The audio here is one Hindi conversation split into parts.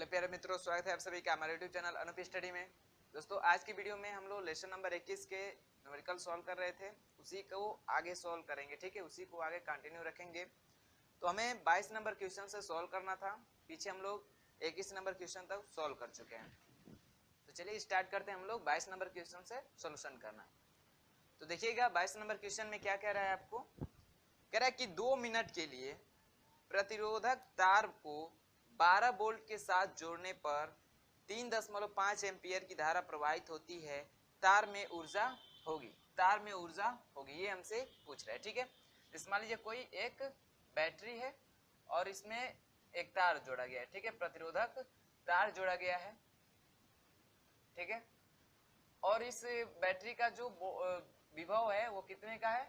हेलो प्यारे मित्रों, स्वागत है आप सभी का हमारे यूट्यूब चैनल अनुप स्टडी में। दोस्तों, आज की वीडियो में हम लोग लेसन नंबर 21 के न्यूमेरिकल सॉल्व कर रहे थे, उसी को आगे सॉल्व करेंगे। ठीक है, उसी को आगे कंटिन्यू रखेंगे। तो हमें 22 नंबर क्वेश्चन से सॉल्व करना था। पीछे हम लोग 21 नंबर क्वेश्चन तक सॉल्व कर चुके हैं। तो चलिए स्टार्ट करते हैं हम लोग 22 नंबर क्वेश्चन से सोल्यूशन करना। तो देखिएगा 22 नंबर क्वेश्चन में क्या कह रहा है आपको। कह रहा है कि 2 मिनट के लिए प्रतिरोधक तार को 12 वोल्ट के साथ जोड़ने पर 3.5 एम्पियर की धारा प्रवाहित होती है। तार में ऊर्जा होगी, ये हमसे पूछ रहा है। ठीक है, इस मान लीजिए कोई एक बैटरी है और इसमें एक तार जोड़ा गया है। ठीक है, प्रतिरोधक तार जोड़ा गया है। ठीक है, और इस बैटरी का जो विभव है वो कितने का है,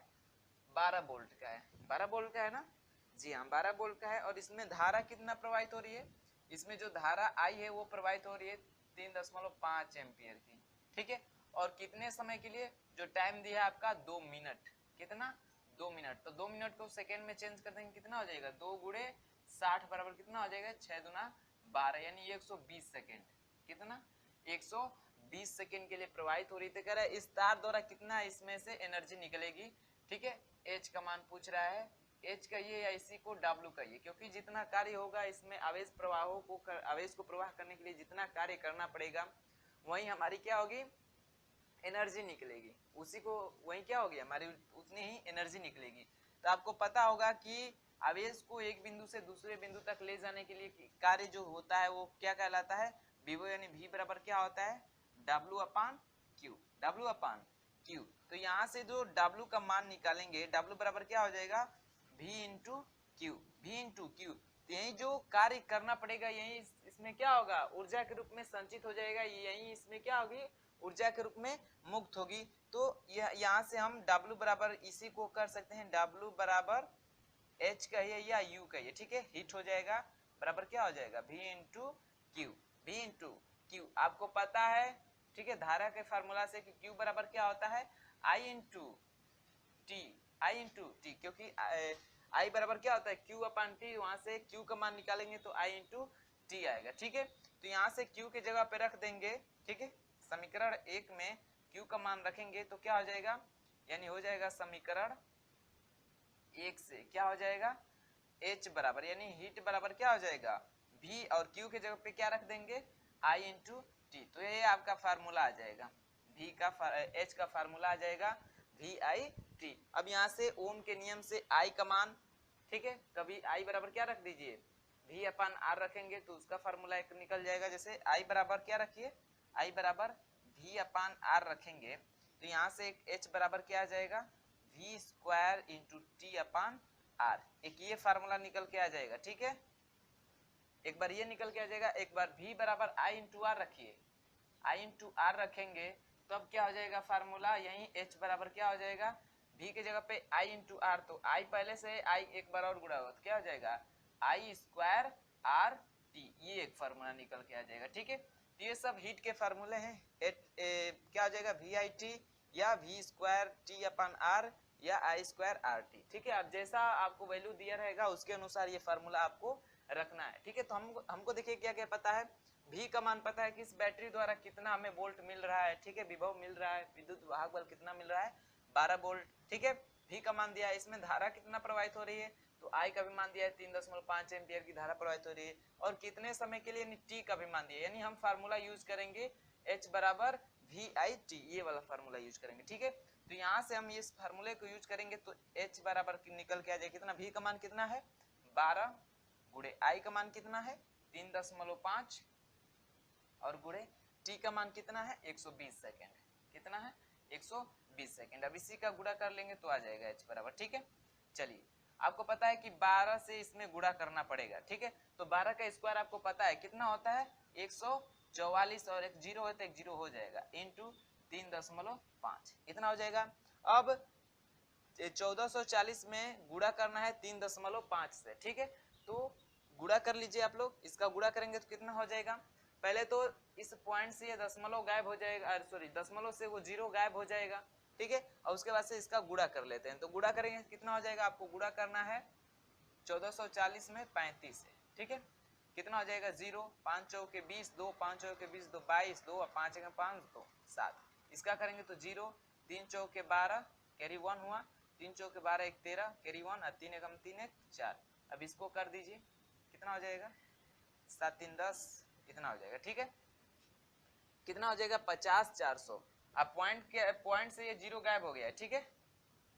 12 वोल्ट का है। 12 वोल्ट का है ना जी हाँ, 12 वोल्ट का है। और इसमें धारा कितना प्रवाहित हो रही है, इसमें जो धारा आई है वो प्रवाहित हो रही है 3.5 एम्पियर की। ठीक है, और कितने समय के लिए, जो टाइम दिया है आपका 2 मिनट। कितना, 2 मिनट। तो 2 मिनट को सेकेंड में चेंज कर देंगे, कितना हो जाएगा, 2 गुणे 60 बराबर कितना हो जाएगा, 6 दूना 12, यानी 120 सेकेंड। कितना, 120 सेकेंड के लिए प्रवाहित हो रही थी। कह रहा है इस तार द्वारा कितना इसमें से एनर्जी निकलेगी। ठीक है, एच का मान पूछ रहा है। एच कहिए या इसी को डब्ल्यू कहिए, क्योंकि जितना कार्य होगा इसमें आवेश को प्रवाह करने के लिए जितना कार्य करना पड़ेगा वही हमारी क्या होगी, एनर्जी निकलेगी। उसी को वही क्या होगी, हमारी उतनी ही एनर्जी निकलेगी। तो आपको पता होगा कि आवेश को एक बिंदु से दूसरे बिंदु तक ले जाने के लिए कार्य जो होता है वो क्या कहलाता है, विभव, यानी V बराबर क्या होता है, W अपान Q। W अपान Q। तो यहाँ से जो W का मान निकालेंगे, W बराबर क्या हो जाएगा, V इंटू क्यू। तो यही जो कार्य करना पड़ेगा यही इसमें क्या होगा, ऊर्जा के रूप में संचित हो जाएगा। यही इसमें क्या होगी, ऊर्जा के रूप में मुक्त होगी। तो यहाँ से हम W बराबर इसी को कर सकते हैं, W बराबर H कहिए या U कहिए। ठीक है, हिट हो जाएगा, बराबर क्या हो जाएगा, V इंटू क्यू। आपको पता है, ठीक है, धारा के फार्मूला से कि Q बराबर क्या होता है, I इंटू टी, क्योंकि I बराबर क्या होता है, Q अपान टी। वहां से Q का मान निकालेंगे तो I इंटू टी आएगा। ठीक है, तो यहाँ से Q की जगह पे रख देंगे। ठीक है, समीकरण 1 में Q का मान रखेंगे तो क्या हो जाएगा, यानी हो जाएगा समीकरण 1 से क्या हो जाएगा, H बराबर, यानी हीट बराबर क्या हो जाएगा, V, और Q के जगह पे क्या रख देंगे, I इंटू टी। तो ये आपका फार्मूला आ जाएगा, H का फार्मूला आ जाएगा VIT। अब यहाँ से ओम के नियम से I का मान, ठीक है, कभी I बराबर क्या रख दीजिए, V अपान R रखेंगे तो उसका फार्मूला एक निकल जाएगा। जैसे I बराबर क्या रखिए, I बराबर V अपान R रखेंगे तो यहाँ से एक H बराबर क्या आ जाएगा, V square into T upon R। एक ये फार्मूला निकल के आ जाएगा। ठीक है, एक बार ये निकल के आ जाएगा। एक बार V बराबर I इंटू R रखिए, I इंटू R रखेंगे तो अब क्या हो जाएगा फार्मूला, यही H बराबर क्या हो जाएगा, V की जगह पे I इंटू R। तो I पहले से I एक बार और गुणा होगा तो क्या हो जाएगा, I स्क्वायर R T। ये एक फार्मूला निकल के आ जाएगा। ठीक है, तो ये सब हीट के फार्मूले हैं। क्या हो जाएगा, VIT या V स्क्वायर T अपान R या I स्क्वायर RT। ठीक है, अब जैसा आपको वैल्यू दिया रहेगा उसके अनुसार ये फार्मूला आपको रखना है। ठीक है, तो हमको देखिए क्या क्या पता है, V का मान पता है कि इस बैटरी द्वारा कितना हमें वोल्ट मिल रहा है। ठीक है, विभव मिल रहा है, विद्युत वाहक बल कितना मिल रहा है, 12 वोल्ट। ठीक है, V का मान दिया है, इसमें धारा कितना प्रवाहित हो रही है, तो I का भी मान दिया है 3.5 एम्पियर की धारा प्रवाहित हो रही है, और कितने समय के लिए, T का भी मान दिया है। यानी हम फार्मूला यूज करेंगे H बराबर VIT, ये वाला फार्मूला यूज करेंगे। ठीक है, तो यहाँ से हम इस फार्मूले को यूज करेंगे तो H बराबर निकल के आ जाए कितना, V का मान कितना है 12 गुणे I का मान कितना है 3.5 और गुणे T का मान कितना है 120 सेकेंड। कितना है 120 सेकेंड। अब इसी का गुणा कर लेंगे तो आ जाएगा H बराबर। ठीक है, चलिए आपको पता है कि 12 से इसमें गुणा करना पड़ेगा। ठीक है, तो 12 का स्क्वायर आपको पता है कितना होता है 144, और एक जीरो है तो एक जीरो हो जाएगा, इंटू 3.5 इतना हो जाएगा। अब 1440 में गुणा करना है 3.5 से। ठीक है, तो गुणा कर लीजिए आप लोग, इसका गुणा करेंगे तो कितना हो जाएगा, पहले तो इस पॉइंट से ये दशमलव गायब हो जाएगा, सॉरी दशमलव से वो जीरो गायब हो जाएगा। ठीक है, और उसके बाद से इसका गुणा कर लेते हैं। तो गुणा करेंगे कितना हो जाएगा, आपको गुणा करना है 1440 में 35 है। ठीक है, कितना हो जाएगा 0, 5 चौके 20, 2 5 चौके 20, 2 22, 2 और 5 एकम 5, 2 7। इसका करेंगे तो 0, 3 चौके 12 कैरी 1 हुआ, 3 चौके 12 1 13 कैरी 1 और 3 एकम 3 1 4। अब इसको कर दीजिए, कितना हो जाएगा 7 3 10, इतना हो जाएगा। ठीक है, कितना हो जाएगा 50 400। अब पॉइंट से ये 0 गायब हो गया है। ठीक है,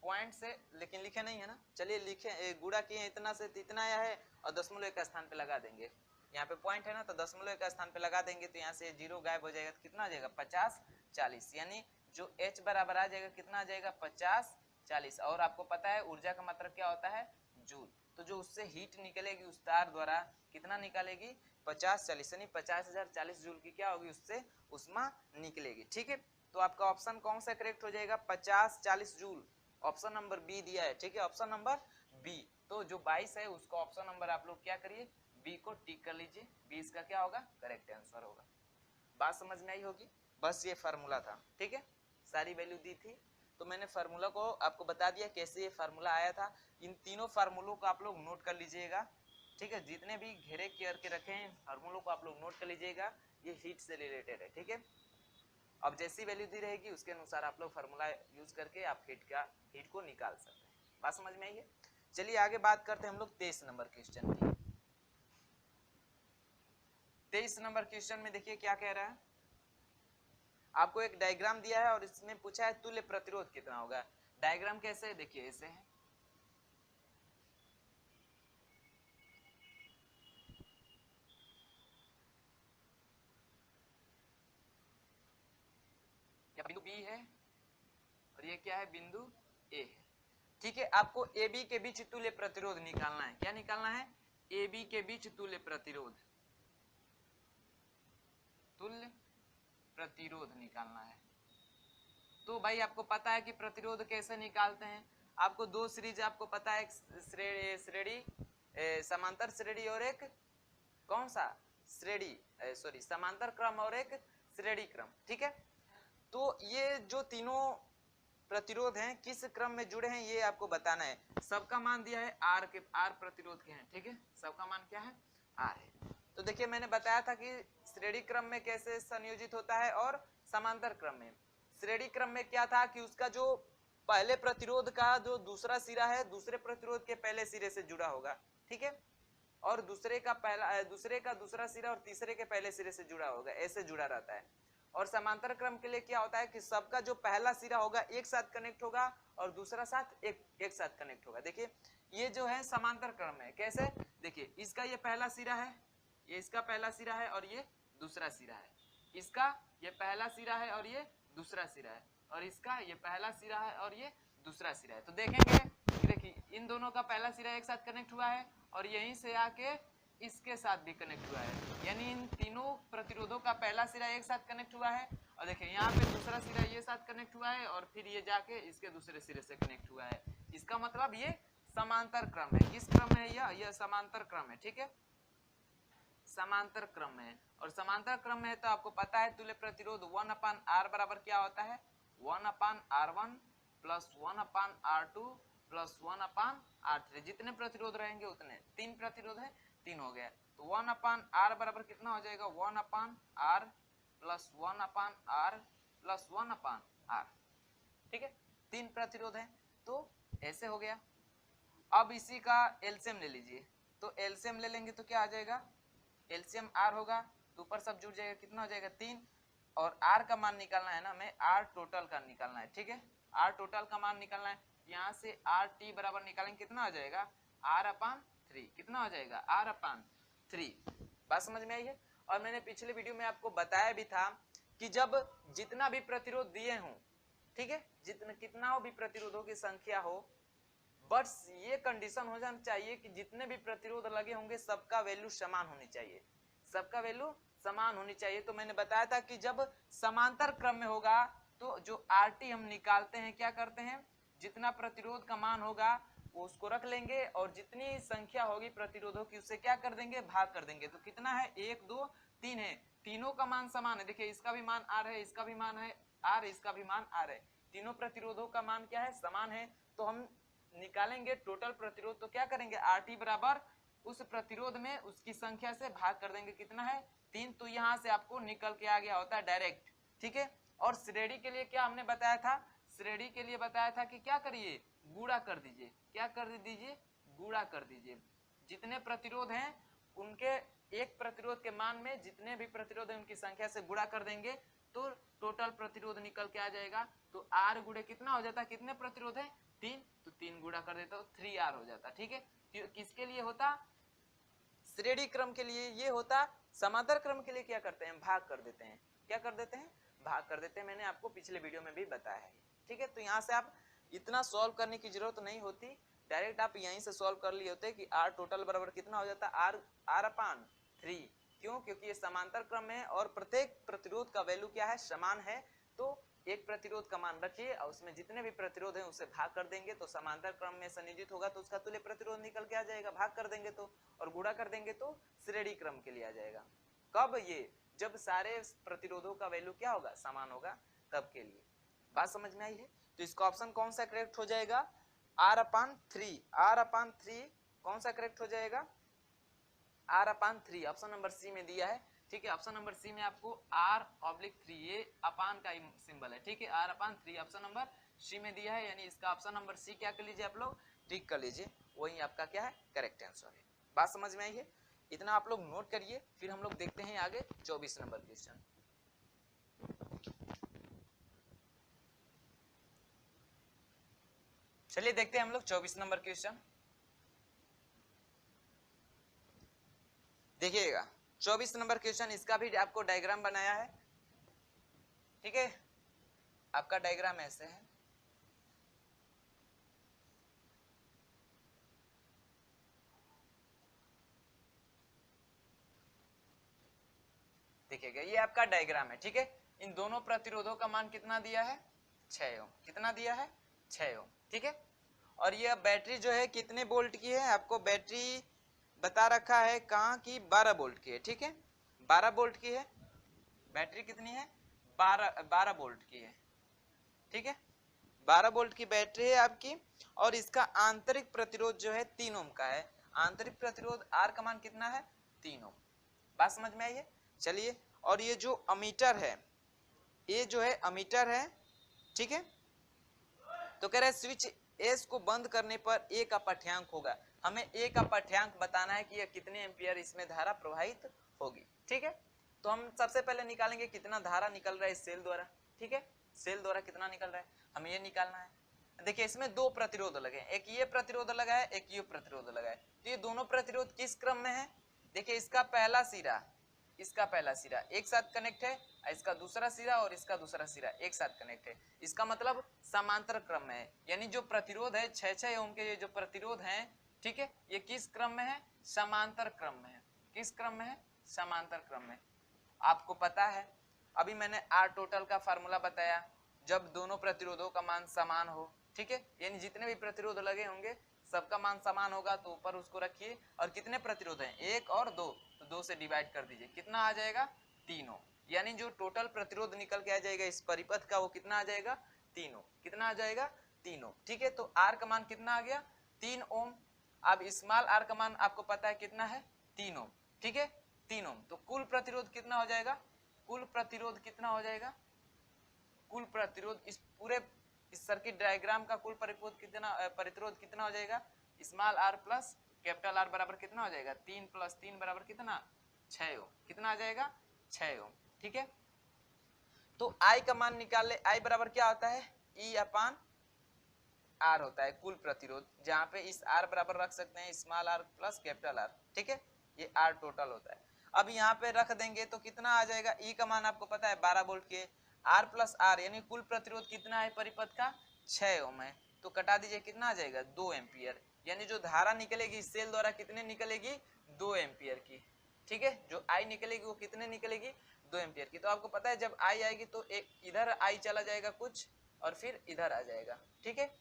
पॉइंट से, लेकिन लिखे नहीं है ना, चलिए लिखे, गुणा किए इतना से इतना आया है और दशमलव का स्थान पे लगा देंगे। यहाँ पे पॉइंट है ना, तो दशमलव का स्थान पे लगा देंगे तो यहाँ से 0 गायब हो जाएगा। तो कितना आ जाएगा 50 40, यानी जो H बराबर आ जाएगा कितना आ जाएगा 50 40। और आपको पता है ऊर्जा का मात्रक क्या होता है जूल, तो जो उससे हीट निकलेगी उस तार द्वारा कितना निकालेगी 50 40, यानी 50,000 40 जूल की क्या होगी उससे उष्मा निकलेगी। ठीक है, तो आपका ऑप्शन कौन सा करेक्ट हो जाएगा 50 40 जूल, ऑप्शन नंबर बी दिया है। ठीक है, ऑप्शन नंबर बी, तो जो 22 है उसको ऑप्शन नंबर आप लोग क्या करिए बी को टिक कर लीजिए, बी इसका क्या होगा करेक्ट आंसर होगा। बात समझ में आई होगी, बस ये फार्मूला था। ठीक है, सारी वैल्यू दी थी तो मैंने फार्मूला को आपको बता दिया कैसे ये फार्मूला आया था। इन तीनों फार्मूलों को आप लोग नोट कर लीजिएगा। ठीक है, जितने भी घेरे करके रखे हैं फार्मूलों को आप लोग नोट कर लीजिएगा, ये हीट से रिलेटेड है। ठीक है, अब जैसी वैल्यू दी रहेगी उसके अनुसार आप लोग फार्मूला यूज करके आप हीट को निकाल सकते हैं। बात समझ में आई है, चलिए आगे बात करते हैं हम लोग 23 नंबर क्वेश्चन की। 23 नंबर क्वेश्चन में देखिए क्या कह रहा है, आपको एक डायग्राम दिया है और इसमें पूछा है तुल्य प्रतिरोध कितना होगा। डायग्राम कैसे है देखिए, ऐसे है, बिंदु बी है और ये क्या है बिंदु ए है। ठीक है, आपको ए बी के बीच तुल्य प्रतिरोध निकालना है। क्या निकालना है ए बी के बीच तुल्य प्रतिरोध, तुल्य प्रतिरोध निकालना है। तो भाई आपको पता है कि प्रतिरोध कैसे निकालते हैं, आपको दो सीरीज आपको पता है, श्रेणी समांतर श्रेणी और एक कौन सा श्रेणी समांतर क्रम और एक श्रेणी क्रम। ठीक है, तो ये जो तीनों प्रतिरोध हैं किस क्रम में जुड़े हैं ये आपको बताना है। सबका मान दिया है आर प्रतिरोध के हैं। ठीक है, सबका मान क्या है आर है। तो देखिए मैंने बताया था कि श्रेणी क्रम में कैसे संयोजित होता है और समांतर क्रम में। श्रेणी क्रम में क्या था कि उसका जो पहले प्रतिरोध का जो दूसरा सिरा है दूसरे प्रतिरोध के पहले सिरे से जुड़ा होगा। ठीक है, और दूसरे का दूसरा सिरा और तीसरे के पहले सिरे से जुड़ा होगा, ऐसे जुड़ा रहता है। और समांतर क्रम के लिए क्या होता है कि सबका जो पहला सिरा होगा एक साथ कनेक्ट होगा और दूसरा साथ एक साथ कनेक्ट होगा। देखिए ये जो है समांतर क्रम है, कैसे देखिए इसका ये पहला सिरा है, ये इसका पहला सिरा है और ये दूसरा सिरा है, इसका ये पहला सिरा है और ये दूसरा सिरा है, और इसका ये पहला सिरा है और ये दूसरा सिरा है। तो देखेंगे देखिए इन दोनों का पहला सिरा एक साथ कनेक्ट हुआ है और यहीं से आके इसके साथ भी कनेक्ट हुआ है, यानी इन तीनों प्रतिरोधों का पहला सिरा एक साथ कनेक्ट हुआ है। और देखिए यहाँ पे दूसरा सिरा ये साथ कनेक्ट हुआ है और फिर ये जाके इसके दूसरे सिरे से कनेक्ट हुआ है। इसका मतलब ये समांतर क्रम है। किस क्रम है यह समांतर क्रम है। ठीक है, समांतर क्रम में है। और समांतर क्रम में है तो आपको पता है तुल्य प्रतिरोध 1/r बराबर क्या होता है 1/r1 plus 1/r2 plus 1/r3। जितने प्रतिरोध रहेंगे उतने, तीन प्रतिरोध है 3 हो गया, तो 1/r बराबर कितना हो जाएगा 1/r plus 1/r plus 1/r। ठीक है, तीन प्रतिरोध है तो ऐसे हो गया। अब इसी का एलसीएम ले लीजिए, तो एलसीएम ले लेंगे तो क्या आ जाएगा एलसीएम आर होगा, तो ऊपर सब जुड़ जाएगा, कितना हो जाएगा 3। और आर का मान निकालना है ना, हमें आर टोटल का निकालना है। ठीक है, आर टोटल का मान निकालना है, यहाँ से आर टी बराबर निकालेंगे कितना हो जाएगा r/3। कितना हो जाएगा r/3। बात समझ में आई है। और मैंने पिछले वीडियो में आपको बताया भी था कि जब जितना भी प्रतिरोध दिए हों, ठीक है, कितना भी प्रतिरोधों की संख्या हो, बस ये कंडीशन हो जाना चाहिए कि जितने भी प्रतिरोध लगे होंगे सबका वैल्यू समान होनी चाहिए, सबका वैल्यू समान होनी चाहिए। तो मैंने बताया था कि जब समांतर क्रम में होगा तो जो आरटी हम निकालते हैं क्या करते हैं, जितना प्रतिरोध का मान होगा वो उसको रख लेंगे और जितनी संख्या होगी प्रतिरोधों की उससे क्या कर देंगे भाग कर देंगे। तो कितना है 1 2 3 है, तीनों का मान समान है। देखिए इसका भी मान आर है, इसका भी मान है आर, इसका भी मान आर है, तीनों प्रतिरोधों का मान क्या है समान है। तो हम निकालेंगे टोटल प्रतिरोध, तो क्या करेंगे आरटी बराबर उस प्रतिरोध में उसकी संख्या से भाग कर देंगे, कितना है 3, तो यहाँ से आपको निकल के आ गया होता है डायरेक्ट, ठीक है। और श्रेणी के लिए क्या हमने बताया था, श्रेणी के लिए बताया था कि क्या करिए, गुणा कर दीजिए, क्या कर दीजिए, गुणा कर दीजिए। जितने प्रतिरोध हैं उनके एक प्रतिरोध के मान में जितने भी प्रतिरोध हैं उनकी संख्या से गुणा कर देंगे तो टोटल प्रतिरोध निकल के आ जाएगा। तो R गुणे कितना हो जाता है, कितने प्रतिरोध है 3, तो 3 गुणा कर देता तो 3R हो जाता, ठीक है। तो किसके लिए होता, श्रेणी क्रम के लिए ये होता। समांतर क्रम के लिए क्या करते हैं, भाग कर देते हैं, क्या कर देते हैं, भाग कर देते हैं। मैंने आपको पिछले वीडियो में भी बताया है, ठीक है। तो यहाँ से आप इतना सॉल्व करने की जरूरत नहीं होती, डायरेक्ट आप यहीं से सॉल्व कर लिए होते कि R टोटल बराबर कितना हो जाता है, R/3। क्यों, क्योंकि ये समांतर क्रम है और प्रत्येक प्रतिरोध का वैल्यू क्या है, समान है। तो एक प्रतिरोध का मान रखिए और उसमें जितने भी प्रतिरोध हैं उसे भाग कर देंगे तो समांतर क्रम में संयोजित होगा तो उसका तुल्य प्रतिरोध निकल के आ जाएगा, भाग कर देंगे तो, और गुणा कर देंगे तो श्रेणी क्रम के लिए आ जाएगा। कब, ये जब सारे प्रतिरोधों का वैल्यू क्या होगा, समान होगा, तब के लिए। बात समझ में आई है। तो इसका ऑप्शन कौन सा करेक्ट हो जाएगा, R/3, R/3 कौन सा करेक्ट हो जाएगा, R/3 ऑप्शन नंबर सी में दिया है, ठीक है। ऑप्शन नंबर सी में आपको R/3 ये अपान का सिंबल है, ठीक है, R/3 ऑप्शन नंबर सी में दिया है, यानी इसका ऑप्शन नंबर सी क्या कर लीजिए आप लोग, टिक कर लीजिए, वही आपका क्या है, करेक्ट आंसर है। बात समझ में आई है, इतना आप लोग नोट करिए, फिर हम लोग देखते हैं आगे 24 नंबर क्वेश्चन। चलिए देखते हैं हम लोग 24 नंबर क्वेश्चन। देखिएगा 24 नंबर क्वेश्चन, इसका भी आपको डायग्राम बनाया है, ठीक है। आपका डायग्राम ऐसे है, देखिएगा ये आपका डायग्राम है, ठीक है। इन दोनों प्रतिरोधों का मान कितना दिया है, 6 ओम, कितना दिया है, 6 ओम, ठीक है। और ये बैटरी जो है कितने वोल्ट की है, आपको बैटरी बता रखा है कहाँ की, 12 वोल्ट की है, ठीक है, 12 वोल्ट की है बैटरी, कितनी है, 12 वोल्ट की है, ठीक है, 12 वोल्ट की बैटरी है आपकी। और इसका आंतरिक प्रतिरोध जो है 3 ओम का है, आंतरिक प्रतिरोध R का मान कितना है, 3 ओम। बात समझ में आई है। चलिए, और ये जो अमीटर है, ये जो है अमीटर है, ठीक है। तो कह रहे हैं स्विच एस को बंद करने पर ए का पाठ्यांक होगा, हमें ए का पाठ्यांक बताना है कि यह कितने एम्पियर इसमें धारा प्रवाहित होगी, ठीक है। तो हम सबसे पहले निकालेंगे कितना धारा निकल रहा है इस सेल द्वारा, ठीक है, सेल द्वारा कितना निकल रहा है हमें ये निकालना है। देखिए इसमें दो प्रतिरोध लगे, एक ये प्रतिरोध लगा है, एक ये प्रतिरोध लगा है। तो ये दोनों प्रतिरोध किस क्रम में है, देखिए इसका पहला सिरा, इसका पहला सिरा एक साथ कनेक्ट है, इसका दूसरा सिरा और इसका दूसरा सिरा एक साथ कनेक्ट है, इसका मतलब समांतर क्रम में है। यानी जो प्रतिरोध है 6 ओम के, ये जो प्रतिरोध है, ठीक है, ये किस क्रम में है, समांतर क्रम में है। किस क्रम में है, समांतर क्रम में। आपको पता है अभी मैंने R टोटल का फार्मूला बताया, जब दोनों प्रतिरोधों का मान समान हो, ठीक है, यानी जितने भी प्रतिरोध लगे होंगे सबका मान समान होगा तो ऊपर उसको रखिए। और कितने प्रतिरोध हैं, 1 और 2, तो 2 से डिवाइड कर दीजिए, कितना आ जाएगा, 3 ओम। यानी जो टोटल प्रतिरोध निकल के आ जाएगा इस परिपथ का वो कितना आ जाएगा, 3 ओम। कितना आ जाएगा, 3 ओम, ठीक है। तो R का मान कितना आ गया, 3 ओम। अब स्मॉल r का मान आपको पता है कितना है, 3 ओम, ठीक है, 3 ओम। तो कुल प्रतिरोध कितना हो जाएगा, कुल प्रतिरोध कितना हो जाएगा, कुल प्रतिरोध इस पूरे इस सर्किट डायग्राम का कुल प्रतिरोध कितना हो जाएगा, small r plus capital R बराबर कितना हो जाएगा, 3 + 3 बराबर कितना, 6 ओम। कितना आ जाएगा, 6 ओम, ठीक है। तो I का मान निकाल ले, I बराबर क्या होता है, E/R होता है कुल प्रतिरोध, जहां पे इस R बराबर रख सकते हैं small r plus capital R, ठीक है, ये R टोटल होता है। अब यहाँ पे रख देंगे तो कितना आ जाएगा, E का मान आपको पता है 12 वोल्ट के, R + R यानी कुल प्रतिरोध कितना है परिपथ का, 6 ओम है। तो कटा दीजिए, कितना आ जाएगा, 2 एम्पियर। यानी जो धारा निकलेगी इस सेल द्वारा कितने निकलेगी, 2 एम्पियर की, ठीक है। जो I निकलेगी वो कितने निकलेगी, 2 एम्पियर की। तो आपको पता है जब I आएगी तो एक इधर I चला जाएगा कुछ और फिर इधर आ जाएगा, ठीक है।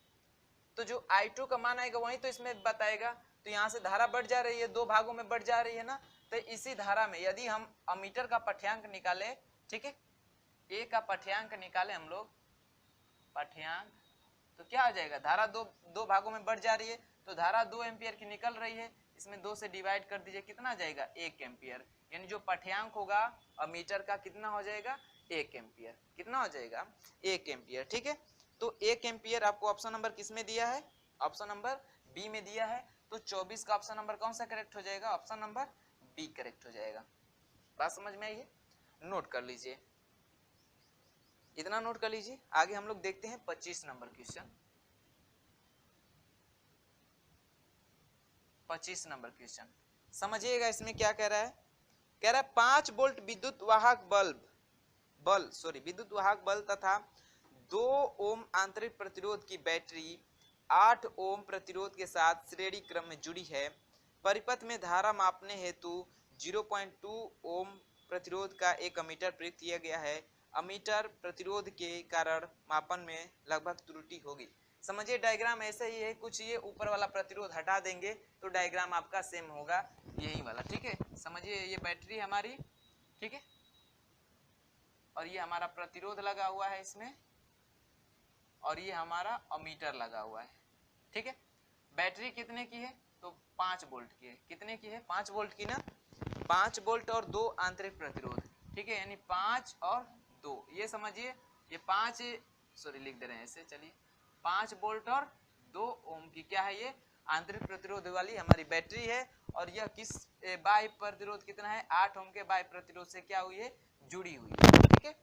तो जो I2 का मान आएगा वही तो इसमें बताएगा। तो यहाँ से धारा बढ़ जा रही है, 2 भागों में बढ़ जा रही है ना, तो इसी धारा में यदि हम अमीटर का पाठ्यांक निकाले, ठीक है, ए का पाठ्यांक निकाले हम लोग, पाठ्यांक, तो क्या हो जाएगा, धारा दो भागों में बढ़ जा रही है तो धारा 2 एम्पियर की निकल रही है, इसमें 2 से डिवाइड कर दीजिए, कितना आ जाएगा 1 एम्पियर, यानी जो पाठ्यांक होगा अमीटर का कितना हो जाएगा 1 एम्पियर, कितना हो जाएगा 1 एम्पियर। ठीक है, तो 1 एम्पियर आपको ऑप्शन नंबर किस में दिया है, ऑप्शन नंबर बी में दिया है। तो 24 का ऑप्शन नंबर कौन सा करेक्ट हो जाएगा, ऑप्शन नंबर बी करेक्ट हो जाएगा। बात समझ में आई है, नोट कर लीजिए, इतना नोट कर लीजिए। आगे हम लोग देखते हैं 25 नंबर क्वेश्चन। 25 नंबर क्वेश्चन समझिएगा, इसमें क्या कह रहा है, कह रहा है 5 वोल्ट विद्युत वाहक विद्युत वाहक बल्ब तथा 2 ओम आंतरिक प्रतिरोध की बैटरी 8 ओम प्रतिरोध के साथ श्रेणी क्रम में जुड़ी है। परिपथ में धारा मापने हेतु 0.2 ओम प्रतिरोध का एक अमीटर प्रयुक्त किया गया है। अमीटर प्रतिरोध के कारण मापन में लगभग त्रुटि होगी। समझिए डायग्राम ऐसे ही है, कुछ ये ऊपर वाला प्रतिरोध हटा देंगे तो डायग्राम आपका सेम होगा यही वाला। ठीक है, समझिए ये बैटरी हमारी, ठीक है, और ये हमारा प्रतिरोध लगा हुआ है इसमें, और ये हमारा अमीटर लगा हुआ है। ठीक है, बैटरी कितने की है, तो 5 वोल्ट की है, कितने की है 5 वोल्ट की ना, 5 वोल्ट और 2 आंतरिक प्रतिरोध। ठीक है, यानी 5 और 2, ये समझिए ये 5 लिख दे रहे हैं ऐसे, चलिए 5 वोल्ट और 2 ओम की क्या है, ये आंतरिक प्रतिरोध वाली हमारी बैटरी है। और यह किस बाह्य प्रतिरोध कितना है, 8 ओम के बाह्य प्रतिरोध से क्या हुई है, जुड़ी हुई है। ठीक है,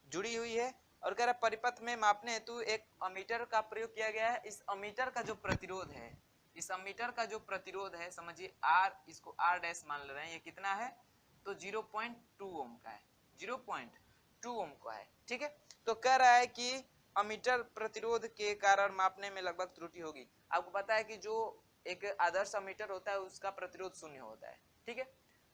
जुड़ी हुई है। और कह रहा परिपथ में मापने हेतु एक अमीटर का प्रयोग किया गया है। इस अमीटर का जो प्रतिरोध है, इस अमीटर का जो प्रतिरोध है, समझिए R, इसको R डैश मान ले रहे हैं, ये कितना है, तो 0.2 ओम का है, 0.2 ओम का है। ठीक है, तो कह रहा है कि अमीटर प्रतिरोध के कारण मापने में लगभग त्रुटि होगी। आपको पता है कि जो एक आदर्श अमीटर होता है उसका प्रतिरोध 0 होता है। ठीक है,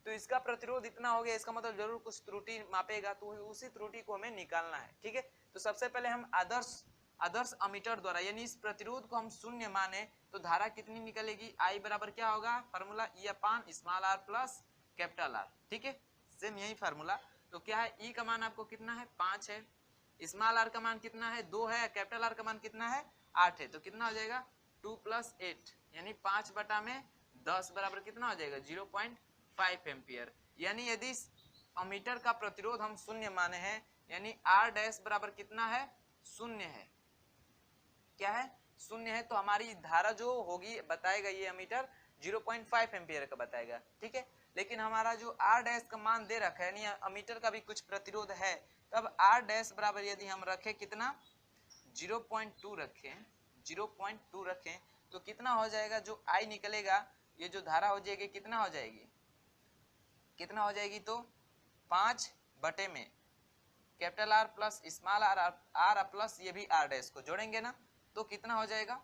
तो इसका प्रतिरोध इतना हो गया, इसका मतलब जरूर कुछ त्रुटि मापेगा, तो उसी त्रुटि को हमें निकालना है। ठीक है, तो सबसे पहले हम आदर्श अमीटर द्वारा, यानी इस प्रतिरोध को हम 0 माने तो धारा कितनी निकलेगी, I बराबर क्या होगा, फार्मूला E अपान small r plus capital R। ठीक है, सेम यही फार्मूला। तो क्या है, E का मान आपको कितना है 5 है, स्मॉल r का मान कितना है 2 है, कैपिटल R का मान कितना है 8 है, तो कितना हो जाएगा 2 + 8, यानी 5/10 बराबर कितना हो जाएगा 0.5 एम्पियर। यानी यदि अमीटर का प्रतिरोध हम 0 माने हैं, यानी R डैश बराबर कितना है 0 है, क्या है 0 है, तो हमारी धारा जो होगी बताएगा ये अमीटर 0.5 एम्पियर का बताएगा। ठीक है, लेकिन हमारा जो R डैश का मान दे रखा है, यानी अमीटर का भी कुछ प्रतिरोध है, तब R डैश बराबर यदि हम रखें कितना 0.2 रखें, 0.2 रखें तो कितना हो जाएगा, जो I निकलेगा, ये जो धारा हो जाएगी कितना हो जाएगी, कितना हो जाएगी, तो 5 बटे में capital R plus small r plus ये भी R डैश को जोड़ेंगे ना, तो कितना हो जाएगा,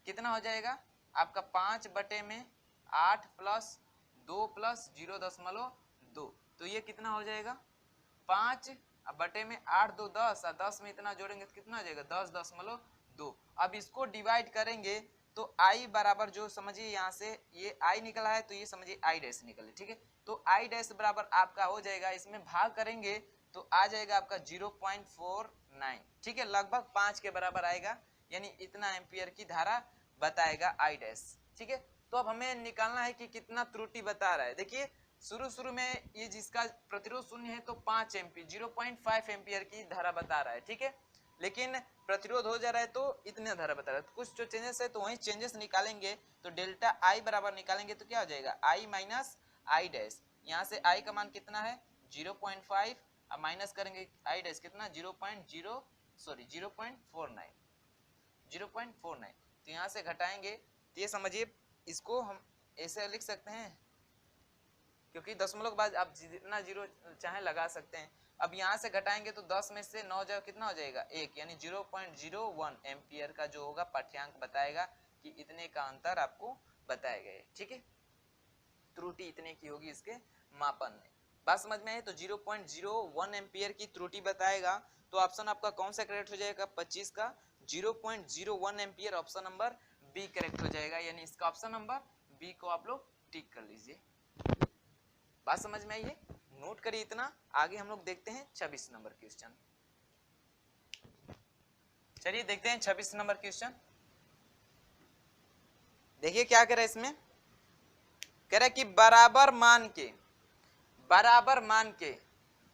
कितना हो जाएगा आपका 5 बटे में 8 प्लस 2 प्लस 0.2, तो ये कितना हो जाएगा 5 बटे में 8 2 10, और 10 में इतना जोड़ेंगे तो कितना हो जाएगा 10.2। अब इसको डिवाइड करेंगे तो I बराबर, जो समझिए यहाँ से ये I निकला है तो ये समझिए I डैश निकले। ठीक है, तो I डैश बराबर आपका हो जाएगा, इसमें भाग करेंगे तो आ जाएगा आपका 0.49। ठीक है, लगभग 5 के बराबर आएगा, यानी इतना एम्पियर की धारा बताएगा I डैश। ठीक है, तो अब हमें निकालना है कि कितना त्रुटि बता रहा है। देखिए शुरू में ये जिसका प्रतिरोध 0 है तो 5 एम्पियर 0.5 एम्पियर की धारा बता रहा है। ठीक है, लेकिन प्रतिरोध हो जा रहा है तो इतने धारा बता रहा है, तो कुछ जो चेंजेस है तो वही चेंजेस निकालेंगे, तो डेल्टा I बराबर निकालेंगे तो क्या हो जाएगा I माइनस I डैश, यहाँ से I का मान कितना है 0.5, अब माइनस करेंगे I डैश कितना 0.49, तो यहाँ से घटाएंगे तो ये समझिए इसको हम ऐसे लिख सकते हैं, क्योंकि दशमलव के बाद आप जितना जीरो चाहे लगा सकते हैं। अब यहाँ से घटाएंगे तो 10 में से 9 जाए कितना हो जाएगा 1, यानी 0.01 एम्पियर का जो होगा पाठ्यांक बताएगा कि इतने का अंतर आपको बताया गया है। ठीक है, त्रुटि इतने की होगी इसके मापन में। बात समझ में है, तो 0.01 एम्पियर की त्रुटि बताएगा, तो ऑप्शन आपका कौन सा करेक्ट हो जाएगा 25 का 0.01 ampere, option number B correct हो जाएगा, यानी इसका ऑप्शन नंबर बी को आप लोग टिक कर लीजिए। बात समझ में आई है, नोट करिए इतना। आगे हम लोग देखते हैं 26 नंबर क्वेश्चन। चलिए देखते हैं 26 नंबर क्वेश्चन। देखिए क्या कह रहा है इसमें, कह रहा है कि बराबर मान के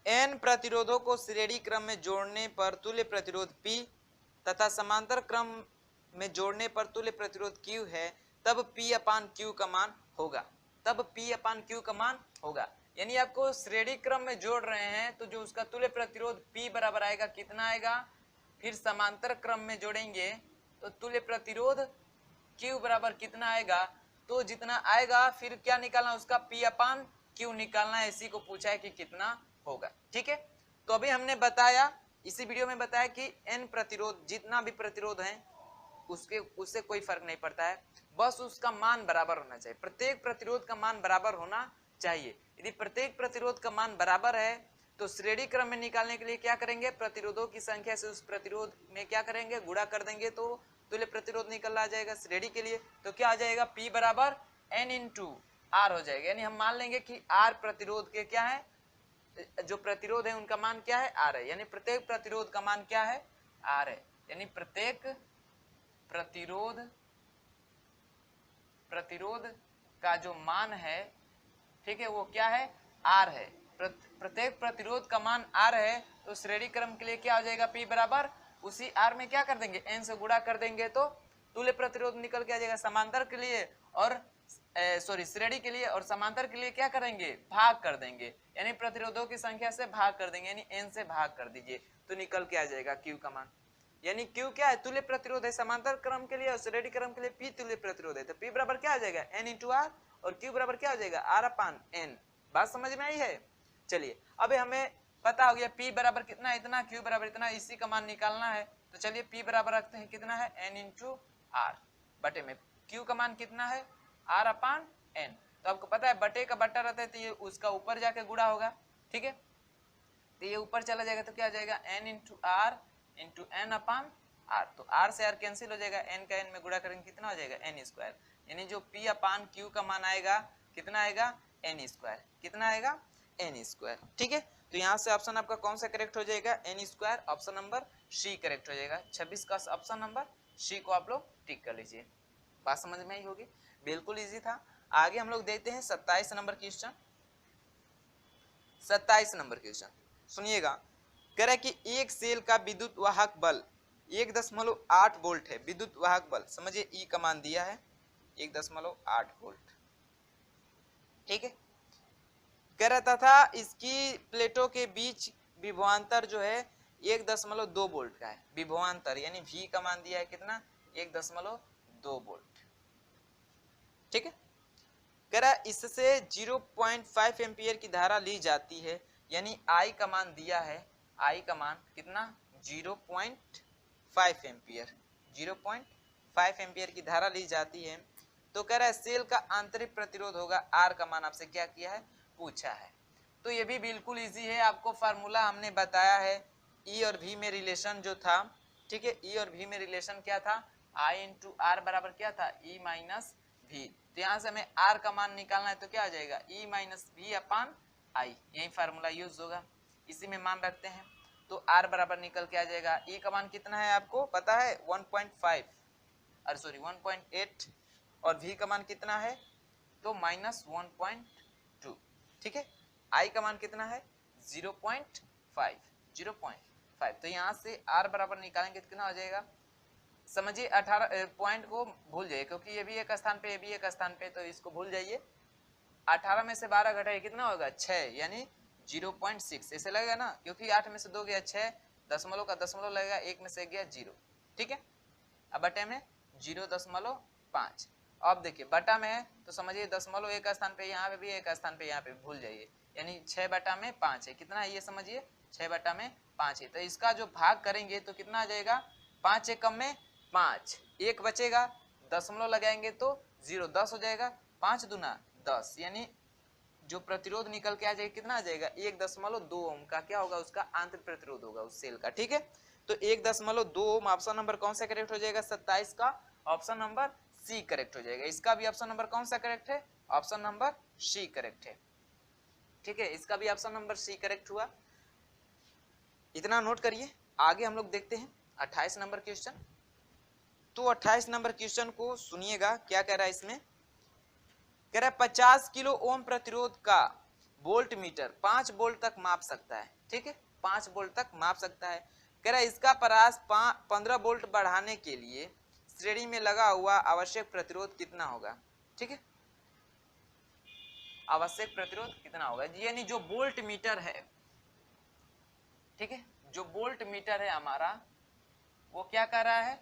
n प्रतिरोधों को श्रेणी क्रम में जोड़ने पर तुल्य प्रतिरोध P तथा समांतर क्रम में जोड़ने पर तुल्य प्रतिरोध Q है, तब P/Q का मान होगा। यानी आपको श्रेणी क्रम में जोड़ रहे हैं तो जो उसका तुल्य प्रतिरोध P बराबर आएगा कितना आएगा, फिर समांतर क्रम में जोड़ेंगे तो तुल्य प्रतिरोध Q बराबर कितना आएगा, तो जितना आएगा फिर क्या निकालना, उसका P/Q निकालना है। इसी को पूछा है कि कितना होगा। ठीक है, तो अभी हमने बताया, इसी वीडियो में बताया कि n प्रतिरोध, जितना भी प्रतिरोध है उससे कोई फर्क नहीं पड़ता है, बस उसका मान बराबर होना चाहिए। प्रत्येक प्रतिरोध का मान बराबर होना चाहिए। यदि प्रत्येक प्रतिरोध का मान बराबर है तो श्रेणी क्रम में निकालने के लिए क्या करेंगे, प्रतिरोधों की संख्या से उस प्रतिरोध में क्या करेंगे, गुणा कर देंगे तो तुल्य प्रतिरोध निकल आ जाएगा श्रेणी के लिए। तो क्या आ जाएगा, P बराबर N × R हो जाएगा। यानी हम मान लेंगे कि R प्रतिरोध के क्या है, जो प्रतिरोध है उनका मान क्या है, R है। यानी प्रत्येक प्रतिरोध का मान क्या है, R है। यानी प्रत्येक प्रतिरोध का जो मान है, ठीक है, वो क्या है, R है। प्रत्येक प्रतिरोध का मान R है तो श्रेणी क्रम के लिए क्या हो जाएगा, P बराबर उसी R में क्या कर देंगे, N से गुणा कर देंगे तो तुल्य प्रतिरोध निकल के आ जाएगा। समांतर के लिए और श्रेणी के लिए और समांतर के लिए क्या करेंगे, भाग कर देंगे। यानी प्रतिरोधों की संख्या से भाग कर देंगे, यानी N से भाग कर दीजिए तो निकल के आ जाएगा Q का मान। यानी Q क्या है, तुल्य प्रतिरोध है। समांतर क्रम के लिए और श्रेणी क्रम के लिए P तुल्य प्रतिरोध है, तो P बराबर क्या हो जाएगा, N × R, और Q बराबर क्या हो जाएगा, R/N। बात समझ में आई है। चलिए अब हमें पता हो गया P बराबर कितना, इतना, Q बराबर इतना, इसी का मान निकालना है। तो चलिए P बराबर रखते हैं, कितना है, N × R बटे में Q का मान कितना है, R/N। तो आपको पता है बटे का बट्टा रहता है तो ये उसका ऊपर जाके गुणा होगा। ठीक है, तो ये ऊपर चला जाएगा तो क्या आ जाएगा, N × R × N/R। तो R से R कैंसिल हो जाएगा, N का N में गुणा करेंगे कितना हो जाएगा, N²। यानी जो P/Q का मान आएगा कितना आएगा, N²। कितना आएगा, N²। ठीक है, तो यहाँ से ऑप्शन आपका कौन सा करेक्ट हो जाएगा, N²। Option number C correct हो जाएगा। 26 का ऑप्शन नंबर C को आप लोग टिक कर लीजिए। बात समझ में आई होगी, बिल्कुल इजी था। आगे हम लोग देखते हैं 27 नंबर क्वेश्चन। 27 नंबर क्वेश्चन सुनिएगा, कह रहा है कि एक सेल का विद्युत वाहक बल 1.8 वोल्ट है। विद्युत वाहक बल समझिए, E का मान दिया है 1.8 वोल्ट। ठीक है, कह रहा था इसकी प्लेटों के बीच विभवांतर जो है 1.2 वोल्ट का है। विभवांतर यानी V का मान दिया है कितना, 1.2 वोल्ट। ठीक है, कह रहा है इससे 0.5 एम्पियर की धारा ली जाती है। यानी I का मान दिया है, I का मान कितना, 0.5 एम्पियर। 0.5 एम्पियर की धारा ली जाती है। तो कह रहा है सेल का आंतरिक प्रतिरोध होगा, R का मान आपसे क्या किया है, पूछा है। तो ये भी बिल्कुल इजी है, आपको फार्मूला हमने बताया है। E और V में रिलेशन जो था, ठीक है, E और V में रिलेशन क्या था, I × R बराबर क्या था, E - V। तो यहाँ से हमें R का मान निकालना है तो क्या हो जाएगा, E - V/I। यही फार्मूला यूज होगा, इसी में मान रखते हैं तो R बराबर निकल के आ जाएगा। E का मान कितना है आपको पता है, 1.8 और V का मान कितना है तो -1.2। ठीक है, I का मान कितना है 0.5। तो यहाँ से R बराबर निकालेंगे तो कितना हो जाएगा, समझिए 18 पॉइंट को भूल जाइए क्योंकि ये भी एक स्थान पे, ये भी एक स्थान पे, तो इसको भूल जाइए। 18 में से 12 घटाइए कितना होगा, 6, यानी 0.6 ऐसे लगेगा ना, क्योंकि 8 में से 2 गया 6, दशमलव का दशमलव लगेगा, 1 में से गया 0। ठीक है, अब बटे में 0.5। अब देखिए बटा में है तो समझिए दशमलव एक स्थान पे, यहाँ पे भी एक स्थान पे, यहाँ पे भूल जाइए। यानी 6/5 है, कितना है ये समझिए, 6/5 है। तो इसका जो भाग करेंगे तो कितना आ जाएगा, 5 एकम में 5, 1 बचेगा, दशमलव लगाएंगे तो 0, 10 हो जाएगा, 5 दूना 10। यानी जो प्रतिरोध निकल के आ जाएगा कितना आ जाएगा, 1.2 ओम का क्या होगा, उसका आंतरिक प्रतिरोध होगा उस सेल का। ठीक है, तो 1.2 ओम ऑप्शन नंबर कौन सा करेक्ट हो जाएगा, 27 का ऑप्शन नंबर C करेक्ट हो जाएगा। इसका भी ऑप्शन नंबर कौन सा करेक्ट है, ऑप्शन नंबर C करेक्ट है। ठीक है, इसका भी ऑप्शन नंबर C करेक्ट हुआ, इतना नोट करिए। आगे हम लोग देखते हैं 28 नंबर क्वेश्चन। तो 28 नंबर क्वेश्चन को सुनिएगा, क्या कह रहा है इसमें, कह रहा है 50 किलो ओम प्रतिरोध का वोल्ट मीटर 5 वोल्ट तक माप सकता है। ठीक है, 5 वोल्ट तक माप सकता है। कह रहा है इसका परास 15 वोल्ट बढ़ाने के लिए श्रेणी में लगा हुआ आवश्यक प्रतिरोध कितना होगा। ठीक है, आवश्यक प्रतिरोध कितना होगा, यानी जो वोल्ट मीटर है, ठीक है, जो वोल्ट मीटर है हमारा वो क्या कर रहा है,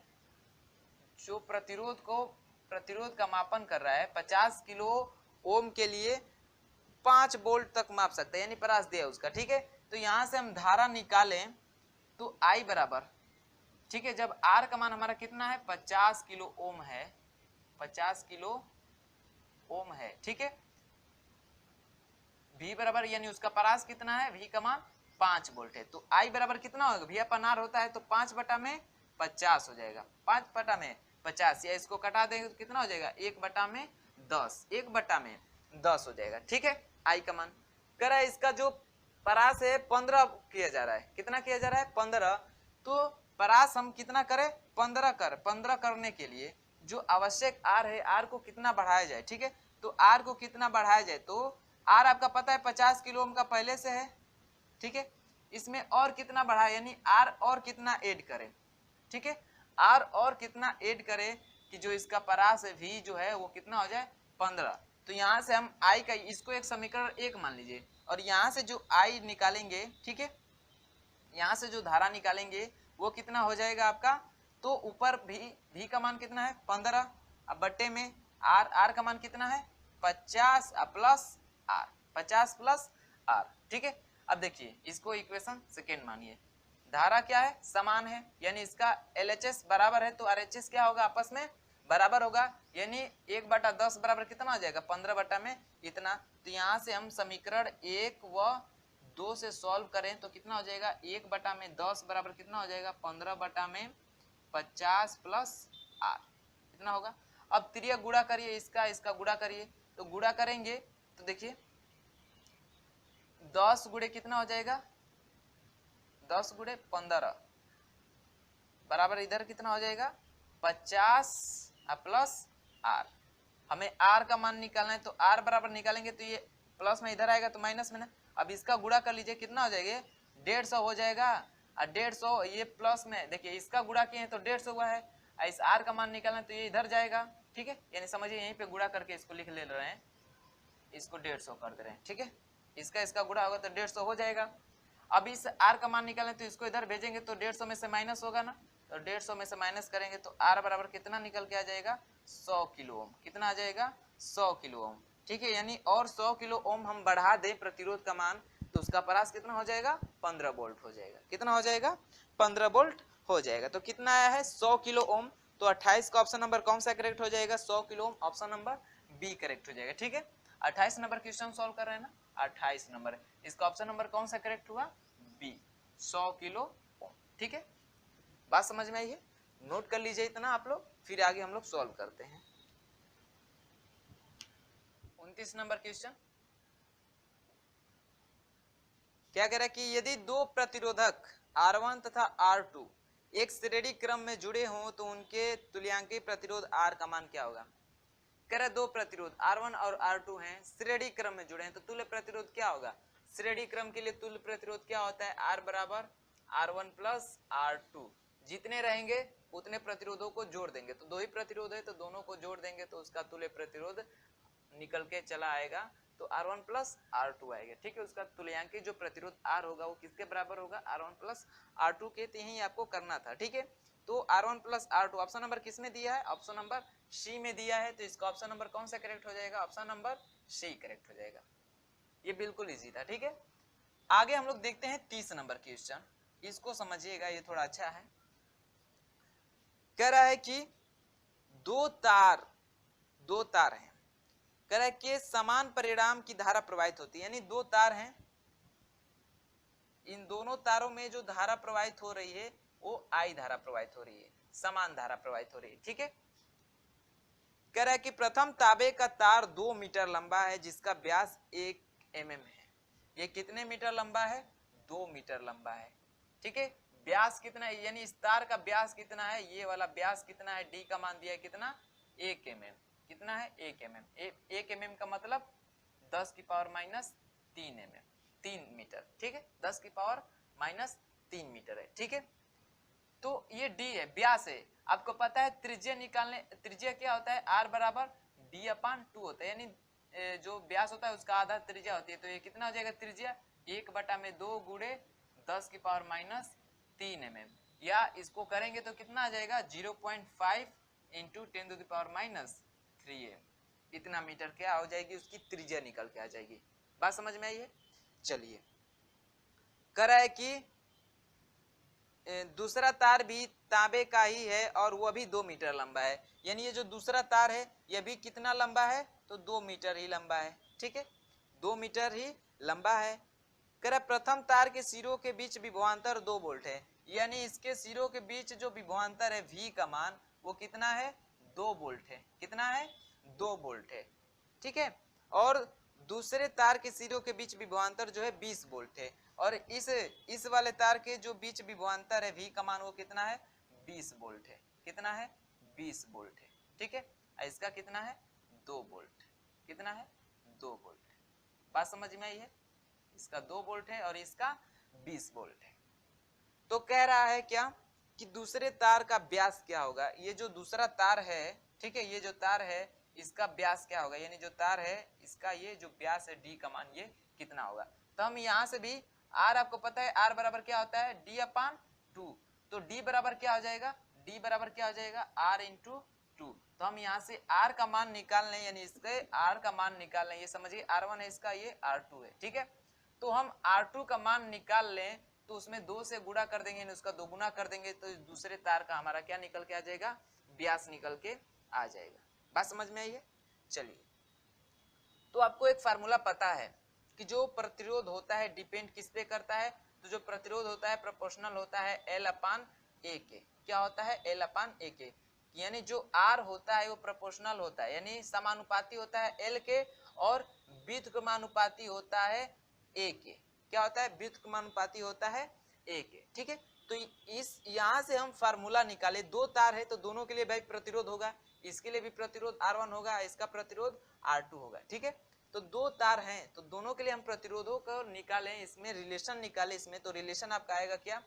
जो प्रतिरोध का मापन कर रहा है 50 किलो ओम के लिए 5 वोल्ट तक माप सकता है, यानी परास दिया उसका। ठीक है, तो यहां से हम धारा निकालें तो I बराबर, ठीक है, जब R का मान हमारा कितना है 50 किलो ओम है, 50 किलो ओम है। ठीक है, V बराबर यानी उसका परास कितना है, V का मान 5 वोल्ट है, तो I बराबर कितना होगा, V अपन R होता है तो 5 बटा में 50 हो जाएगा, 5 बटा में 50, या इसको कटा देंगे तो कितना हो जाएगा 1 बटा में 10, 1 बटा में 10 हो जाएगा। ठीक है, I का मान कह रहा है इसका जो परास है 15 किया जा रहा है, कितना किया जा रहा है 15, तो परास हम कितना करें 15 करने के लिए जो आवश्यक R है, R को कितना बढ़ाया जाए। ठीक है, तो R को कितना बढ़ाया जाए, तो R आपका पता है 50 किलो ओम का पहले से है। ठीक है, इसमें और कितना बढ़ाए, यानी R और कितना ऐड करें। ठीक है, R और कितना ऐड करें कि जो इसका परास है V जो है वो कितना हो जाए 15। तो यहाँ से हम I का इसको एक समीकरण 1 मान लीजिए, और यहाँ से जो I निकालेंगे, ठीक है, यहाँ से जो धारा निकालेंगे वो कितना हो जाएगा आपका, तो ऊपर V का मान कितना है 15, अब बट्टे में R का मान कितना है 50 प्लस R, 50 प्लस R। ठीक है, अब देखिए इसको इक्वेशन सेकेंड मानिए, धारा क्या है समान है, यानी इसका LHS बराबर है तो RHS क्या होगा आपस में बराबर होगा, यानी 1/10 बराबर कितना हो जाएगा 15 बटा में इतना। तो यहाँ से हम समीकरण 1 व 2 से सॉल्व करें तो कितना हो जाएगा 1/10 बराबर कितना हो जाएगा 15 बटा में 50 प्लस R, कितना होगा। अब त्रिया गुणा करिए, इसका गुणा करिए, तो गुणा करेंगे तो देखिए 10 गुणे कितना हो जाएगा 10 गुणे 15 बराबर इधर कितना हो जाएगा 50 प्लस R। हमें R का मान निकालना है तो R बराबर निकालेंगे तो ये प्लस में इधर आएगा तो माइनस में ना, अब इसका गुणा कर लीजिए कितना हो जाएगा 150 हो जाएगा, और 150 ये प्लस में देखिए इसका गुणा किए तो 150 हुआ है, इस R का मान निकालना है तो ये इधर जाएगा। ठीक है, यानी समझिए यहीं पे गुणा करके इसको लिख ले रहे हैं, इसको 150 कर दे रहे हैं। ठीक है, इसका गुणा होगा तो 150 हो जाएगा। अब इस R का मान निकालें तो इसको इधर भेजेंगे तो 150 में से माइनस होगा ना, तो 150 में से माइनस करेंगे तो R बराबर कितना निकल के आ जाएगा 100 किलो ओम, कितना आ जाएगा 100 किलो ओम। ठीक है, यानी और 100 किलो ओम हम बढ़ा दें प्रतिरोध का मान तो उसका परास कितना हो जाएगा 15 वोल्ट हो जाएगा, कितना हो जाएगा 15 वोल्ट हो जाएगा। तो कितना आया है 100 किलो ओम, तो 28 का ऑप्शन नंबर कौन सा करेक्ट हो जाएगा 100 kilo ohm, option number B correct हो जाएगा। ठीक है, 28 नंबर क्वेश्चन सॉल्व कर रहे हैं ना, 28 नंबर इसका ऑप्शन नंबर कौन सा करेक्ट हुआ बी 100 किलो ओम। ठीक है, बात समझ में आई है, नोट कर लीजिए इतना आप लोग, फिर आगे हम लोग सॉल्व करते हैं। 29 नंबर क्वेश्चन क्या कह रहा है कि यदि दो प्रतिरोधक R1 तथा R2 एक श्रेणी क्रम में जुड़े हों तो उनके तुल्यांकीय प्रतिरोध R का मान क्या होगा। कह रहा है दो प्रतिरोध R1 और R2 हैं, श्रेणी क्रम में जुड़े हैं तो तुल्य प्रतिरोध क्या होगा। श्रेणी क्रम के लिए तुल्य प्रतिरोध क्या होता है R बराबर R1 प्लस R2, जितने रहेंगे उतने प्रतिरोधों को जोड़ देंगे, तो दो ही प्रतिरोध है तो दोनों को जोड़ देंगे तो उसका तुल्य प्रतिरोध निकल के चला आएगा, तो R1 प्लस R2 आएगा। ठीक है, उसका तुल्यांकी जो प्रतिरोध R होगा वो किसके बराबर होगा R1 प्लस R2 के, तो यही आपको करना था। ठीक है, तो R1 plus R2 option number किस में दिया है, ऑप्शन नंबर सी में दिया है, तो इसका ऑप्शन नंबर कौन सा करेक्ट हो जाएगा, ऑप्शन नंबर सी करेक्ट हो जाएगा। ये बिल्कुल इजी था। ठीक है, आगे हम लोग देखते हैं 30 नंबर क्वेश्चन, इसको समझिएगा, ये थोड़ा अच्छा है। कह रहा है कि दो तार हैं, कह रहा है कि समान परिणाम की धारा प्रवाहित होती है, यानी दो तार हैं, इन दोनों तारों में जो धारा प्रवाहित हो रही है वो I धारा प्रवाहित हो रही है, समान धारा प्रवाहित हो रही है। ठीक है, कह रहा है कि प्रथम तांबे का तार 2 मीटर लंबा है जिसका व्यास 1 mm है। ये कितने मीटर लंबा है 2 मीटर लंबा है। ठीक है, व्यास कितना है, यानी इस तार का व्यास कितना है, ये वाला व्यास कितना है, D का मान दिया है कितना 1 mm, कितना है 1 mm। 1 mm का मतलब 10 की पावर माइनस 3 mm, 3 मीटर, ठीक है, 10 की पावर माइनस 3 मीटर है, ठीक है। तो ये d है, व्यास है। आपको पता है त्रिज्या निकालने, त्रिज्या क्या होता है, r बराबर d/2 होता है, यानी जो व्यास होता है उसका आधा त्रिज्या होती है। तो ये कितना हो जाएगा त्रिज्या 1/2 गुणे 10 की पावर माइनस 3 mm, या इसको करेंगे तो कितना आ जाएगा 0.5 into 10 to the power minus 3 m, इतना मीटर क्या हो जाएगी उसकी त्रिज्या निकल के आ जाएगी। बात समझ में आई है। चलिए, कह रहा है कि दूसरा तार भी तांबे का ही है और वह भी 2 मीटर लंबा है, यानी ये जो दूसरा तार है यह भी कितना लंबा है, तो 2 मीटर ही लंबा है, ठीक है, 2 मीटर ही लंबा है। कह रहा प्रथम तार के सिरों के बीच विभवांतर 2 वोल्ट है, यानी इसके सिरों के बीच जो विभवांतर है V का मान वो कितना है 2 वोल्ट है, कितना है 2 वोल्ट है, ठीक है। और दूसरे तार के सिरों के बीच विभवांतर जो है 20 वोल्ट है, और इस वाले तार के जो बीच विभवांतर है V का मान वो कितना है 20 वोल्ट है, कितना है 20 वोल्ट है, ठीक है। इसका कितना है 2 वोल्ट, कितना है 2 वोल्ट। बात समझ में आई है, इसका 2 वोल्ट है और इसका 20 वोल्ट है। तो कह रहा है क्या कि दूसरे तार का व्यास क्या होगा, ये जो दूसरा तार है, ठीक है, ये जो तार है इसका व्यास क्या होगा, यानी जो तार है इसका ये जो व्यास है d का मान ये कितना होगा। तो हम यहाँ से भी r आपको पता है r बराबर क्या होता है d/2, तो d बराबर क्या हो जाएगा, d बराबर क्या हो जाएगा r इंटू 2। तो हम यहाँ से r का मान निकाल लें, यानी इसके r का मान निकाल लें, ये समझिए r1 है इसका, ये r2 है, ठीक है। तो हम r2 का मान निकाल लें तो उसमें 2 से गुणा कर देंगे, उसका 2 गुना कर देंगे, तो दूसरे तार का हमारा क्या निकल के आ जाएगा, व्यास निकल के आ जाएगा। बात समझ में आई है। चलिए, तो आपको एक फार्मूला पता है कि जो प्रतिरोध होता है डिपेंड किस पे करता है, तो जो प्रतिरोध होता है प्रोपोर्शनल होता है L/A के। क्या होता है L/A के, यानी जो R होता है वो प्रोपोर्शनल होता है, यानी समानुपाती होता है L के, और व्युत्क्रमानुपाती होता है A के। क्या होता है, व्युत्क्रमानुपाती होता है A के, ठीक है। तो इस यहाँ से हम फार्मूला निकाले, 2 तार है तो दोनों के लिए भाई प्रतिरोध होगा, इसके लिए भी प्रतिरोध R1 होगा, इसका प्रतिरोध R2 होगा, ठीक है। तो 2 तार हैं तो दोनों के लिए हम प्रतिरोधों को निकालें, इसमें रिलेशन निकाले, इसमें तो रिलेशन आपका आएगा क्या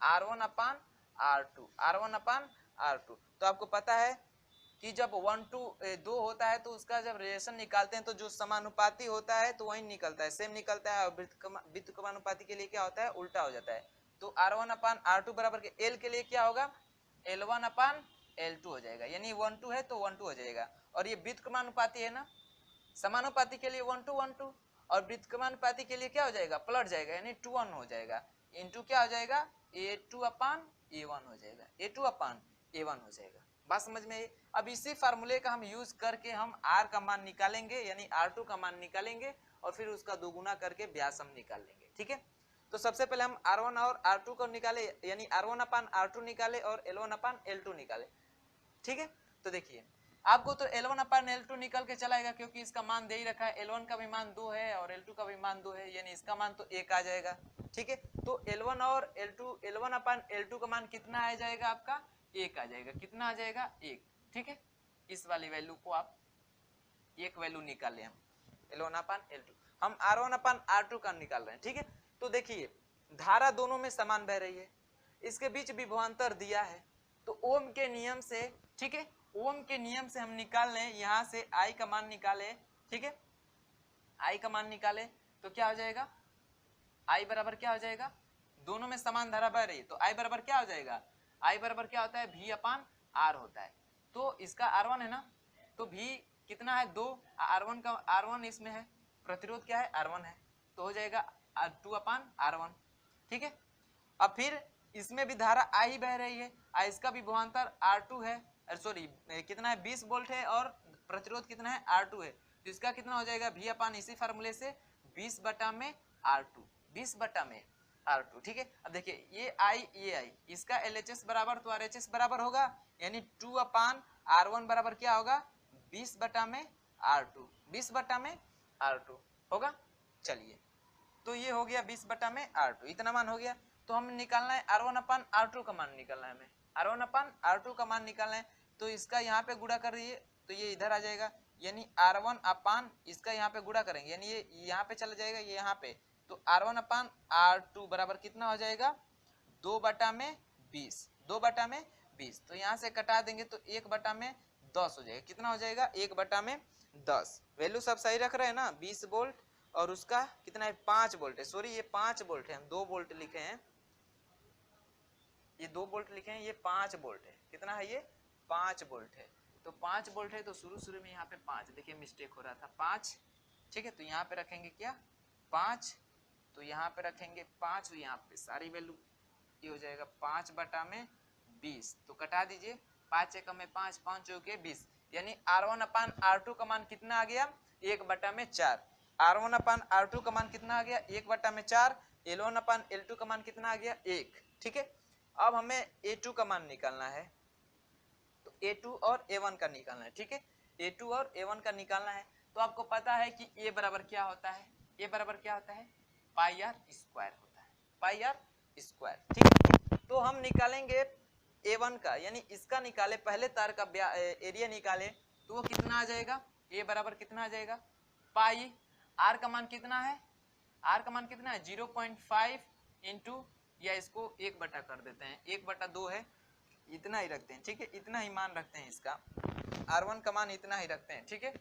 R1/R2, R1/R2। तो आपको पता है कि जब 2 होता है तो उसका जब रिलेशन निकालते हैं तो जो समानुपाती होता है तो वही निकलता है, सेम निकलता है, और व्युत्क्रमानुपाती के लिए क्या होता है उल्टा हो जाता है। तो R1/R2 बराबर के L के लिए क्या होगा L1/L2 हो जाएगा, यानी 1:2 है तो 1:2 हो जाएगा, और ये व्युत्क्रमानुपाती है ना, समानुपाती के लिए 1:1:2, और व्युत्क्रमानुपाती के लिए क्या हो जाएगा पलट जाएगा, यानी 2:1 हो जाएगा, इंटू क्या हो जाएगा A2/A1 हो जाएगा, A2/A1 हो जाएगा। बात समझ में। अब इसी फार्मूले का हम यूज करके हम R का मान निकालेंगे, यानी R2 का मान निकालेंगे, और फिर उसका 2 गुना करके व्यास हम निकाल लेंगे, ठीक है। तो सबसे पहले हम R1 और R2 को निकाले, यानी R1/R2 निकाले और L1/L2 निकाले, ठीक है। तो देखिए आपको तो L1/L2 निकल के चलाएगा, क्योंकि इसका मान दे ही रखा है, L1 का भी मान 2 है और L2 का भी मान 2 है, यानी इसका मान तो 1 आ जाएगा, ठीक है। तो L1 और L2, L1/L2 का मान कितना आ जाएगा आपका 1 आ जाएगा, कितना आ जाएगा 1, ठीक है। इस वाली वैल्यू को आप एक वैल्यू निकाले, हम L1/L2, हम R1/R2 का निकाल रहे हैं, ठीक है। तो देखिए धारा दोनों में समान बह रही है, इसके बीच विभवांतर दिया है, तो ओम के नियम से, ठीक है, ओम के नियम से हम निकाल लें, यहां से I का मान निकाले, ठीक है, I का मान निकाले तो क्या हो जाएगा, I बराबर क्या हो जाएगा, दोनों में समान धारा बह रही है तो I बराबर क्या हो जाएगा, I बराबर क्या होता है V/R होता है। तो इसका R1 है ना, तो V कितना है 2, R1 का R1 इसमें है, प्रतिरोध क्या है R1 है, तो हो जाएगा 2/R1, ठीक है। अब फिर इसमें भी धारा I ही बह रही है, इसका भी विभवांतर R2 है, सॉरी कितना है 20 वोल्ट है, और प्रतिरोध कितना है R2 है, तो इसका कितना हो जाएगा V/, इसी फार्मूले से 20/R2, 20/R2, ठीक है। अब देखिए ये I, इसका LHS बराबर तो RHS बराबर होगा, यानी 2/R1 बराबर क्या होगा 20/R2, 20/R2 होगा। चलिए, तो ये हो गया 20/R2, इतना मान हो गया। तो हम निकालना है R1/R2 का मान निकालना है, हमें R1/R2 का मान निकालना है। तो इसका यहाँ पे गुणा कर रही है तो ये इधर आ जाएगा, यानी R1 अपान इसका यहाँ पे गुणा करेंगे, यानी ये यहाँ पे चला जाएगा, ये यहाँ पे, तो R1 अपान R2 बराबर कितना हो जाएगा 2/20, 2/20। तो यहाँ से कटा देंगे तो 1/10 हो जाएगा। कितना हो जाएगा 1/10। वैल्यू सब सही रख रहे हैं ना, 20 वोल्ट और उसका कितना है 5 वोल्ट है, सॉरी ये 5 वोल्ट है, हम 2 वोल्ट लिखे हैं, ये 2 वोल्ट लिखे हैं, ये 5 वोल्ट है। कितना है ये 5 वोल्ट है। तो 5 वोल्ट है तो शुरू में यहाँ पे 5, देखिए मिस्टेक हो रहा था 5, ठीक है। तो यहाँ पे रखेंगे क्या 5, तो यहाँ पे रखेंगे 5, तो यहाँ पे सारी वैल्यू ये हो जाएगा 5/20। तो कटा दीजिए, 5 एकम में 5, 5 चौके 20, यानी R1 अपान R2 का मान कितना आ गया 1/4। R1 अपान R2 का मान कितना आ गया 1/4। L1 अपान L2 का मान कितना आ गया 1, ठीक है। अब हमें A2 का मान निकालना है, तो A2 और A1 का निकालना है, ठीक है। A2 और A1 का निकालना है, तो आपको पता है कि A बराबर क्या होता है, A बराबर क्या होता है पाई आर स्क्वायर होता है, पाई आर स्क्वायर, ठीक है। तो हम निकालेंगे A1 का, यानी इसका निकाले, पहले तार का एरिया निकाले तो वो कितना आ जाएगा, A बराबर कितना आ जाएगा पाई, R का मान कितना है, R का मान कितना है 0.5 इंटू, या इसको 1 बटा कर देते हैं, 1/2 है, इतना ही रखते हैं, ठीक है, इतना ही मान रखते हैं इसका, R1 का मान इतना ही रखते हैं, ठीक है।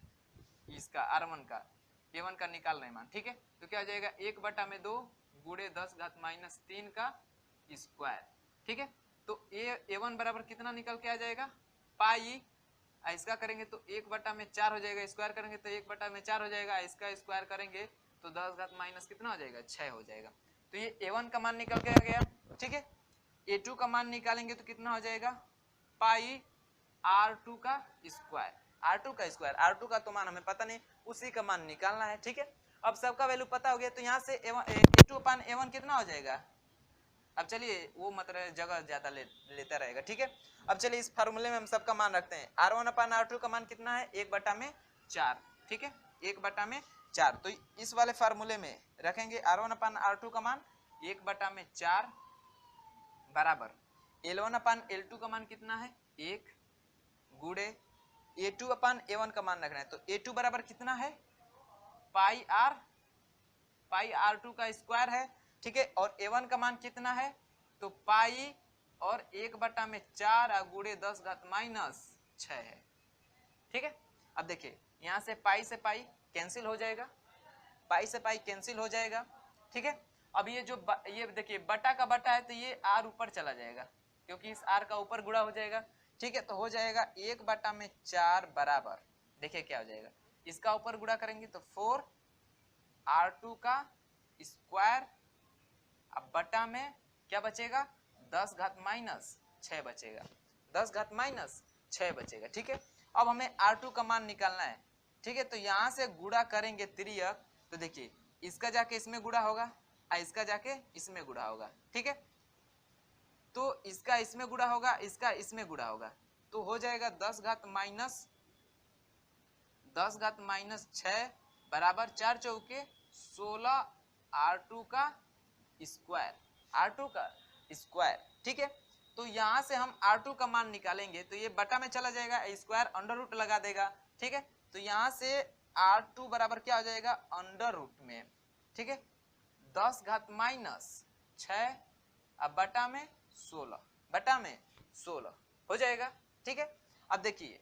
इसका R1 का A1 का निकाल रहे हैं मान, ठीक है। तो क्या हो जाएगा 1/2 गुणे 10⁻³ का स्क्वायर, ठीक है। तो A1 बराबर कितना निकल के आ जाएगा पाई, इसका करेंगे तो 1/4 हो जाएगा, स्क्वायर करेंगे तो 1/4 हो जाएगा, इसका स्क्वायर करेंगे तो 10⁻³ कितना हो जाएगा 6 हो जाएगा। तो ये A1 का मान निकल के आ गया, ठीक है। A2 का मान निकालेंगे तो कितना हो जाएगा पाई R2 का स्क्वायर, R2 का स्क्वायर, R2 का तो मान हमें पता नहीं, उसी का मान निकालना है, ठीक है। अब सबका वैल्यू पता हो गया, तो यहाँ से A2 अपान A1 कितना हो जाएगा, अब चलिए वो मतलब जगह ज्यादा लेता रहेगा, ठीक है। अब चलिए इस फार्मूले में हम सबका मान रखते हैं, R1 अपान R2 का मान कितना है 1/4, ठीक है, 1/4। तो इस वाले फार्मूले में रखेंगे R1 अपान R2 का मान 1/4 बराबर L1 अपान L2 का मान कितना है 1 गुणे A2 अपान A1 का मान रखना है, तो A2 बराबर कितना है पाई R2 का स्क्वायर है, ठीक है। और A1 का मान कितना है तो पाई और 1/4 गुणे 10⁻6 है, ठीक है। अब देखिए यहाँ से पाई कैंसिल हो जाएगा, पाई से पाई कैंसिल हो जाएगा, ठीक है। अब ये जो ये देखिए बटा का बटा है तो ये R ऊपर चला जाएगा, क्योंकि इस R का ऊपर गुणा हो जाएगा, ठीक है। तो हो जाएगा 1/4 बराबर, देखिए क्या हो जाएगा, इसका ऊपर गुणा करेंगे तो 4R2 का स्क्वायर, अब बटा में क्या बचेगा 10⁻6 बचेगा, 10⁻6 बचेगा, ठीक है। अब हमें R2 का मान निकालना है, ठीक है। तो यहाँ से गुणा करेंगे तिर्यक, तो देखिए इसका जाके इसमें गुणा होगा, इसका जाके इसमें गुणा होगा, ठीक है। तो इसका इसमें गुणा होगा, इसका इसमें गुणा होगा, तो हो जाएगा 10⁻6 बराबर 4 चौके 16 R2 का स्क्वायर, R2 का स्क्वायर, ठीक है। तो यहाँ से हम R2 का मान निकालेंगे तो ये बटा में चला जाएगा, स्क्वायर अंडर रूट लगा देगा, ठीक है। तो यहाँ से R2 बराबर क्या हो जाएगा अंडर रूट में, ठीक है 10⁻6 अब बटा में 16 हो जाएगा, ठीक है। अब देखिए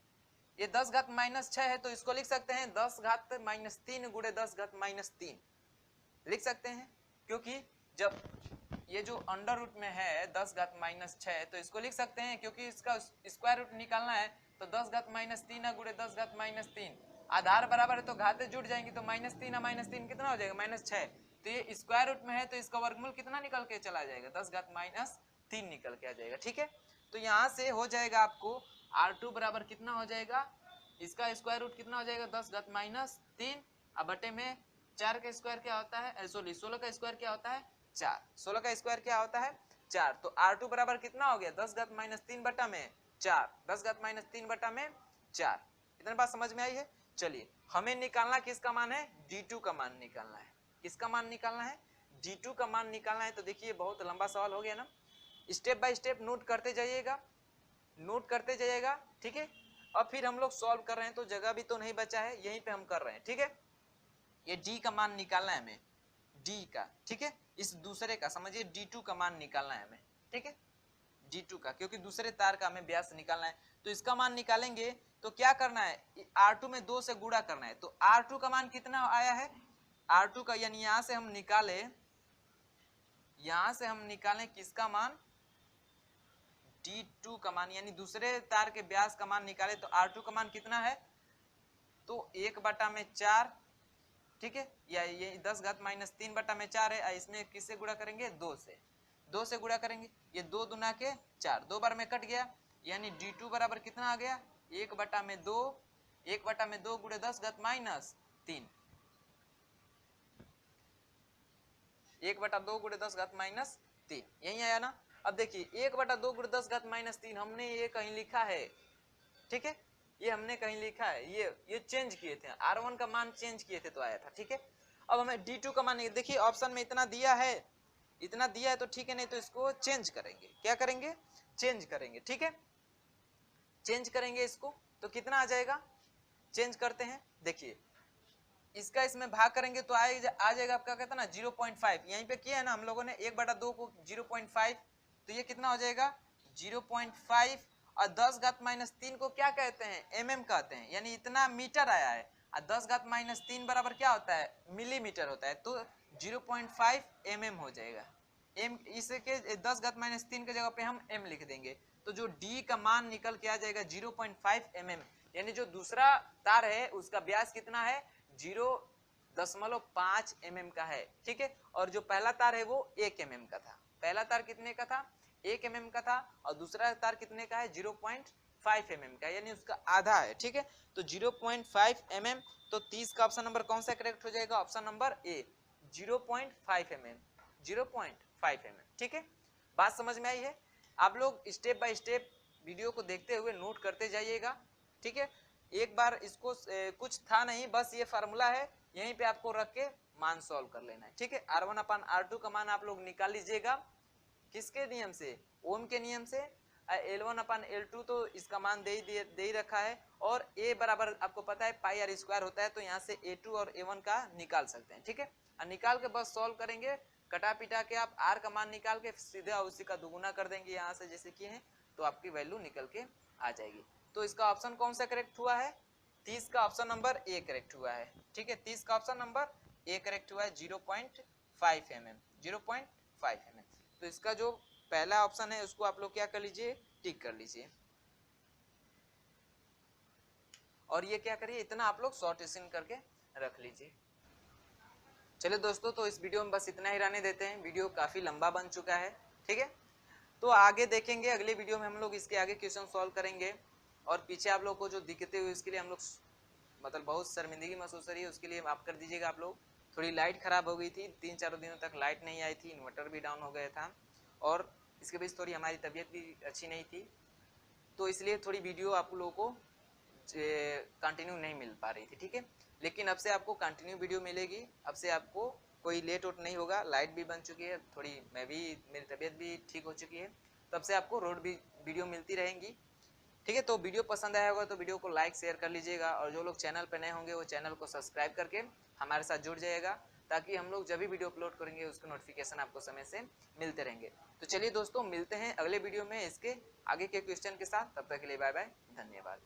ये 10⁻6 है तो इसको लिख सकते हैं 10⁻³ गुणे 10⁻³ लिख सकते हैं, क्योंकि जब ये जो अंडर रूट में है 10⁻6 तो इसको लिख सकते हैं, क्योंकि इसका स्क्वायर रूट निकालना है तो 10⁻³ गुणे 10⁻³ आधार बराबर है तो घाते जुड़ जाएंगी, तो -3 कितना हो जाएगा -6। तो ये स्क्वायर रूट में है तो इसका वर्गमूल कितना निकल के चला जाएगा 10⁻³ निकल के आ जाएगा, ठीक है। तो यहाँ से हो जाएगा आपको R2 बराबर कितना हो जाएगा, इसका स्क्वायर रूट कितना हो जाएगा 10⁻3, अब बटे में 4 का स्क्वायर क्या होता है, सॉरी 16 का स्क्वायर क्या होता है 4, 16 का स्क्वायर क्या होता है 4। तो R2 बराबर कितना हो गया 10⁻3 बटा में 4, 10⁻3 बटा में 4। इतनी बात समझ में आई है। चलिए हमें निकालना किसका मान है D2 का मान निकालना है, किसका मान निकालना है D2 का मान निकालना है। तो देखिए बहुत लंबा सवाल हो गया ना, स्टेप बाय स्टेप नोट करते जाइएगा, नोट करते जाइएगा, ठीक है। अब फिर हम लोग सॉल्व कर रहे हैं तो जगह भी तो नहीं बचा है, यहीं पे हम कर रहे हैं, ठीक है। ये डी का मान निकालना है हमें, डी का, ठीक है। इस दूसरे का समझिए D2 का मान निकालना है हमें, ठीक है, D2 का, क्योंकि दूसरे तार का हमें व्यास निकालना है। तो इसका मान निकालेंगे तो क्या करना है, R2 में 2 से गुणा करना है। तो R2 का मान कितना आया है, R2 का, यानी यहां से हम निकालें किसका मान, D2 का मान, यानी दूसरे तार के व्यास का मान निकाले तो R2 का मान कितना है, तो 1/4, ठीक है, या ये 10 घात माइनस 3/4 है। इसमें किससे गुणा करेंगे, 2 से गुणा करेंगे, ये 2 दूना के 4, 2 बार में कट गया, यानी D2 बराबर कितना आ गया, 1/2, 1/2 गुणे 10 घात माइनस 3, 1/2 गुणे 10 घात माइनस 3, यही आया ना। अब देखिए 1/2 गुणे 10 घात माइनस 3 हमने ये कहीं लिखा है, ठीक है, ये हमने कहीं लिखा है, ये चेंज किए थे, R1 का मान चेंज किए थे तो आया था, ठीक है। अब हमें D2 का मान, देखिए ऑप्शन में इतना दिया है तो ठीक है, नहीं तो इसको चेंज करेंगे, क्या करेंगे, चेंज करेंगे, ठीक है, चेंज करेंगे इसको, तो कितना आ जाएगा, चेंज करते हैं, देखिए इसका इसमें भाग करेंगे तो आ जाएगा आपका, कहता ना 0.5, यहीं पे किया है ना हम लोगों ने, 1/2 को 0.5, तो ये कितना हो जाएगा 0.5, और 10 घात माइनस 3 को क्या कहते हैं, mm कहते हैं, यानी इतना मीटर आया है, और 10 घात माइनस 3 बराबर क्या होता है, मिलीमीटर होता है, तो 0.5 mm हो जाएगा। इसके 10 घात माइनस 3 के जगह पे हम m लिख देंगे, तो जो d का मान निकल के आ जाएगा 0.5 mm, यानी जो दूसरा तार है उसका व्यास कितना है, 0.5 mm का है, ठीक है। और जो पहला तार है वो 1 mm का था, पहला तार कितने का था, 1 mm का था, और दूसरा तार कितने का है, 0.5 mm का, यानी उसका आधा है, ठीक है। तो 0.5 mm, तो 30 का ऑप्शन नंबर कौन सा करेक्ट हो जाएगा, option number A, 0.5 mm, 0.5 mm, ठीक है। बात समझ में आई है, आप लोग स्टेप बाय स्टेप वीडियो को देखते हुए नोट करते जाइएगा, ठीक है। एक बार इसको कुछ था नहीं, बस ये फार्मूला है, यहीं पे आपको रख के मान सॉल्व कर लेना है, ठीक है। R1/R2 का मान आप लोग निकाल लीजिएगा, किसके नियम से, ओम के नियम से। L1/L2 तो इसका मान दे ही रखा है, और A बराबर आपको पता है πr² होता है, तो यहाँ से A2 और A1 का निकाल सकते हैं, ठीक है। और निकाल के बस सॉल्व करेंगे, कटा पिटा के आप R का मान निकाल के सीधा उसी का दुगुना कर देंगे यहाँ से जैसे किए हैं, तो आपकी वैल्यू निकल के आ जाएगी। तो इसका ऑप्शन कौन सा करेक्ट हुआ है, 30 का ऑप्शन नंबर ए करेक्ट हुआ है, ठीक है, 30 का ऑप्शन नंबर ए करेक्ट हुआ है, 0.5 mm, 0.5 mm। तो इसका जो पहला ऑप्शन है उसको आप लोग क्या कर लीजिए, टिक कर लीजिए, और ये क्या करिए, इतना आप लोग सॉर्टेशन करके रख लीजिए। चलिए दोस्तों, तो इस वीडियो में बस इतना ही रहने देते हैं, वीडियो काफी लंबा बन चुका है, ठीक है। तो आगे देखेंगे, अगले वीडियो में हम लोग इसके आगे क्वेश्चन सॉल्व करेंगे, और पीछे आप लोग को जो दिक्कतें हुई उसके लिए हम लोग मतलब बहुत शर्मिंदगी महसूस हो रही है, उसके लिए आप कर दीजिएगा। आप लोग थोड़ी लाइट खराब हो गई थी, 3-4 दिनों तक लाइट नहीं आई थी, इन्वर्टर भी डाउन हो गया था, और इसके बीच थोड़ी हमारी तबीयत भी अच्छी नहीं थी, तो इसलिए थोड़ी वीडियो आप लोगों को कंटिन्यू नहीं मिल पा रही थी, ठीक है। लेकिन अब से आपको कंटिन्यू वीडियो मिलेगी, अब से आपको कोई लेट वोट नहीं होगा, लाइट भी बन चुकी है थोड़ी, मेरी तबीयत भी ठीक हो चुकी है, तब से आपको रोज भी वीडियो मिलती रहेंगी, ठीक है। तो वीडियो पसंद आया होगा तो वीडियो को लाइक शेयर कर लीजिएगा, और जो लोग चैनल पर नए होंगे वो चैनल को सब्सक्राइब करके हमारे साथ जुड़ जाइएगा, ताकि हम लोग जब भी वीडियो अपलोड करेंगे उसके नोटिफिकेशन आपको समय से मिलते रहेंगे। तो चलिए दोस्तों, मिलते हैं अगले वीडियो में इसके आगे के क्वेश्चन के साथ, तब तक के लिए बाय बाय, धन्यवाद।